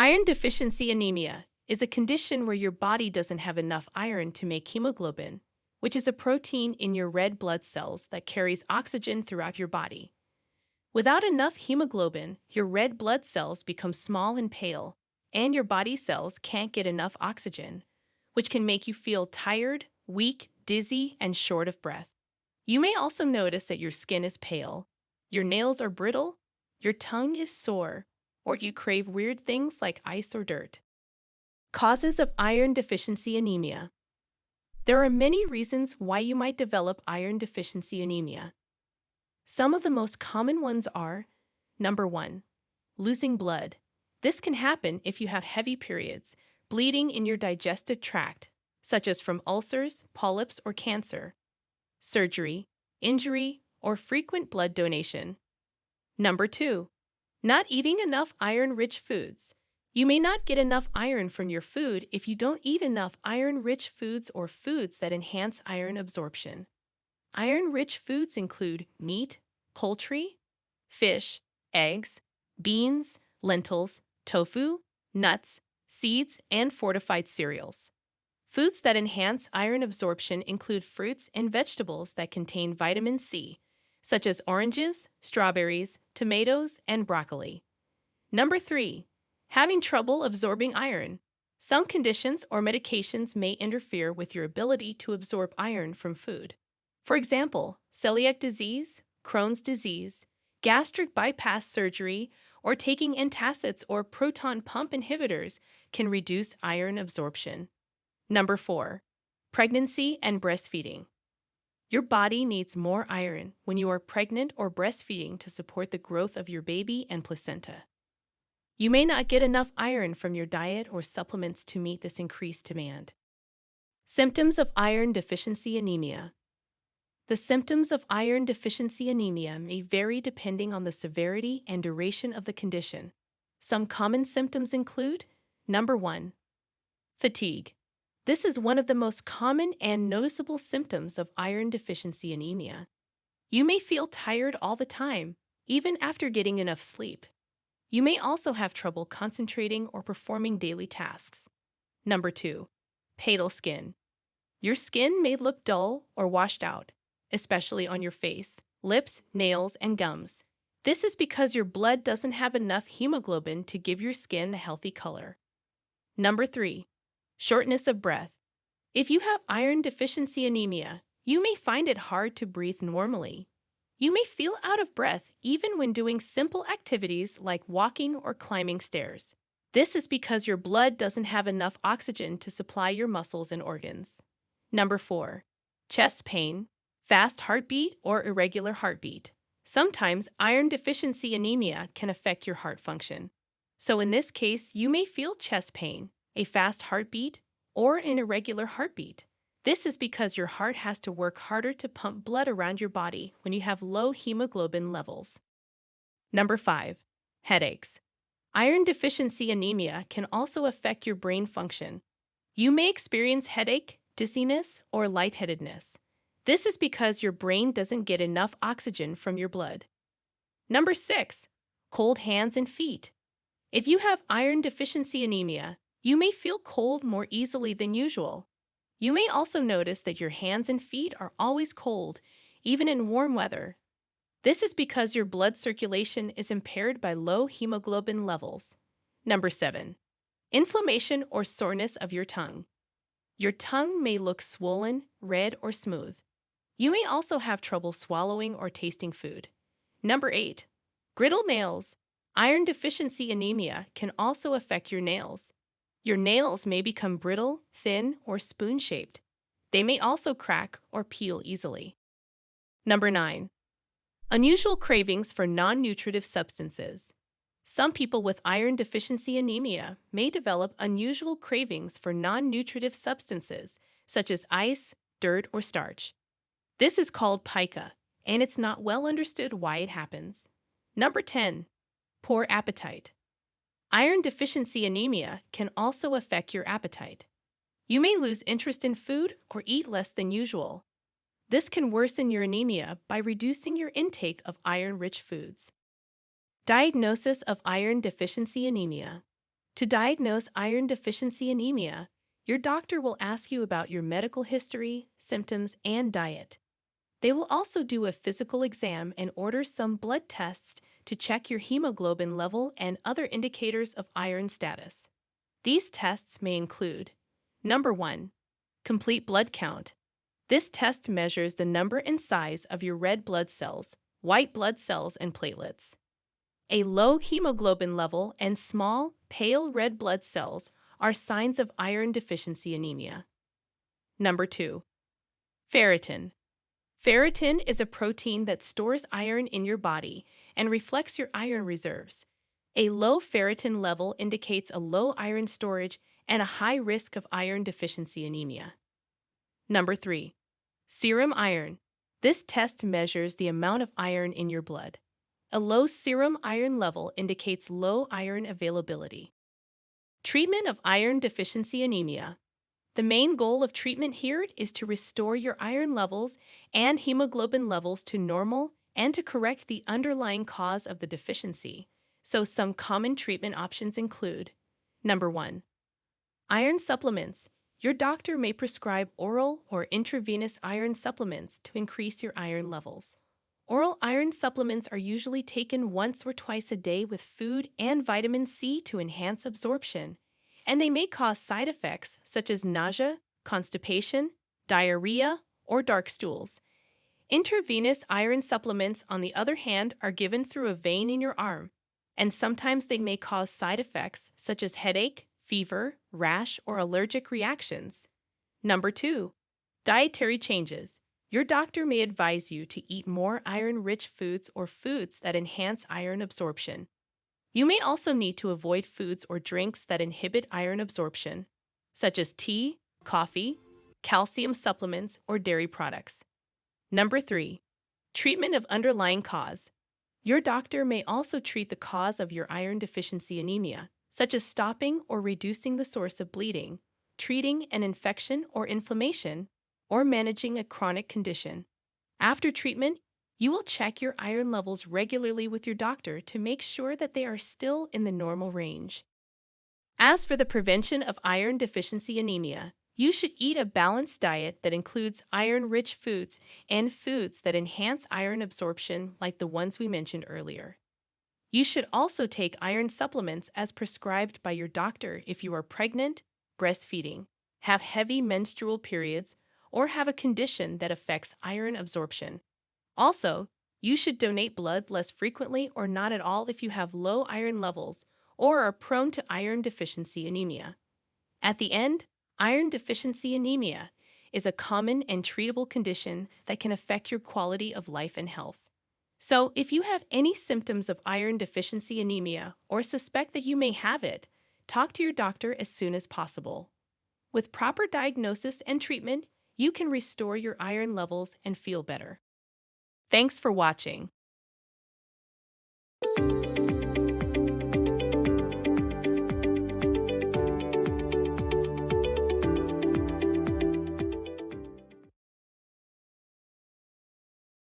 Iron deficiency anemia is a condition where your body doesn't have enough iron to make hemoglobin, which is a protein in your red blood cells that carries oxygen throughout your body. Without enough hemoglobin, your red blood cells become small and pale, and your body cells can't get enough oxygen, which can make you feel tired, weak, dizzy, and short of breath. You may also notice that your skin is pale, your nails are brittle, your tongue is sore, or you crave weird things like ice or dirt. Causes of iron deficiency anemia. There are many reasons why you might develop iron deficiency anemia. Some of the most common ones are: number 1, losing blood. This can happen if you have heavy periods, bleeding in your digestive tract, such as from ulcers, polyps, or cancer, surgery, injury, or frequent blood donation. Number 2, not eating enough iron-rich foods. You may not get enough iron from your food if you don't eat enough iron-rich foods or foods that enhance iron absorption. Iron-rich foods include meat, poultry, fish, eggs, beans, lentils, tofu, nuts, seeds, and fortified cereals. Foods that enhance iron absorption include fruits and vegetables that contain vitamin C, such as oranges, strawberries, tomatoes, and broccoli. Number 3, having trouble absorbing iron. Some conditions or medications may interfere with your ability to absorb iron from food. For example, celiac disease, Crohn's disease, gastric bypass surgery, or taking antacids or proton pump inhibitors can reduce iron absorption. Number 4, pregnancy and breastfeeding. Your body needs more iron when you are pregnant or breastfeeding to support the growth of your baby and placenta. You may not get enough iron from your diet or supplements to meet this increased demand. Symptoms of iron deficiency anemia. The symptoms of iron deficiency anemia may vary depending on the severity and duration of the condition. Some common symptoms include: number 1, fatigue. This is one of the most common and noticeable symptoms of iron deficiency anemia. You may feel tired all the time, even after getting enough sleep. You may also have trouble concentrating or performing daily tasks. Number 2, pale skin. Your skin may look dull or washed out, especially on your face, lips, nails, and gums. This is because your blood doesn't have enough hemoglobin to give your skin a healthy color. Number 3, shortness of breath. If you have iron deficiency anemia, you may find it hard to breathe normally. You may feel out of breath even when doing simple activities like walking or climbing stairs. This is because your blood doesn't have enough oxygen to supply your muscles and organs. Number 4, chest pain, fast heartbeat, or irregular heartbeat. Sometimes iron deficiency anemia can affect your heart function. So in this case, you may feel chest pain, a fast heartbeat, or an irregular heartbeat. This is because your heart has to work harder to pump blood around your body when you have low hemoglobin levels. Number 5, headaches. Iron deficiency anemia can also affect your brain function. You may experience headache, dizziness, or lightheadedness. This is because your brain doesn't get enough oxygen from your blood. Number 6, cold hands and feet. If you have iron deficiency anemia, you may feel cold more easily than usual. You may also notice that your hands and feet are always cold, even in warm weather. This is because your blood circulation is impaired by low hemoglobin levels. Number 7, inflammation or soreness of your tongue. Your tongue may look swollen, red, or smooth. You may also have trouble swallowing or tasting food. Number 8, brittle nails. Iron deficiency anemia can also affect your nails. Your nails may become brittle, thin, or spoon-shaped. They may also crack or peel easily. Number 9, unusual cravings for non-nutritive substances. Some people with iron deficiency anemia may develop unusual cravings for non-nutritive substances, such as ice, dirt, or starch. This is called pica, and it's not well understood why it happens. Number 10, poor appetite. Iron deficiency anemia can also affect your appetite. You may lose interest in food or eat less than usual. This can worsen your anemia by reducing your intake of iron-rich foods. Diagnosis of iron deficiency anemia. To diagnose iron deficiency anemia, your doctor will ask you about your medical history, symptoms, and diet. They will also do a physical exam and order some blood tests to check your hemoglobin level and other indicators of iron status. These tests may include: Number 1. Complete blood count. This test measures the number and size of your red blood cells, white blood cells, and platelets. A low hemoglobin level and small, pale red blood cells are signs of iron deficiency anemia. Number 2. Ferritin. Ferritin is a protein that stores iron in your body and reflects your iron reserves. A low ferritin level indicates a low iron storage and a high risk of iron deficiency anemia. Number 3. Serum iron. This test measures the amount of iron in your blood. A low serum iron level indicates low iron availability. Treatment of iron deficiency anemia. The main goal of treatment here is to restore your iron levels and hemoglobin levels to normal and to correct the underlying cause of the deficiency. So some common treatment options include: Number 1. Iron supplements. Your doctor may prescribe oral or intravenous iron supplements to increase your iron levels. Oral iron supplements are usually taken once or twice a day with food and vitamin C to enhance absorption, and they may cause side effects such as nausea, constipation, diarrhea, or dark stools. Intravenous iron supplements, on the other hand, are given through a vein in your arm, and sometimes they may cause side effects such as headache, fever, rash, or allergic reactions. Number 2. Dietary changes. Your doctor may advise you to eat more iron-rich foods or foods that enhance iron absorption. You may also need to avoid foods or drinks that inhibit iron absorption, such as tea, coffee, calcium supplements, or dairy products. Number 3. Treatment of underlying cause. Your doctor may also treat the cause of your iron deficiency anemia, such as stopping or reducing the source of bleeding, treating an infection or inflammation, or managing a chronic condition. After treatment, you will check your iron levels regularly with your doctor to make sure that they are still in the normal range. As for the prevention of iron deficiency anemia, you should eat a balanced diet that includes iron-rich foods and foods that enhance iron absorption like the ones we mentioned earlier. You should also take iron supplements as prescribed by your doctor if you are pregnant, breastfeeding, have heavy menstrual periods, or have a condition that affects iron absorption. Also, you should donate blood less frequently or not at all if you have low iron levels or are prone to iron deficiency anemia. At the end, iron deficiency anemia is a common and treatable condition that can affect your quality of life and health. So, if you have any symptoms of iron deficiency anemia or suspect that you may have it, talk to your doctor as soon as possible. With proper diagnosis and treatment, you can restore your iron levels and feel better. Thanks for watching.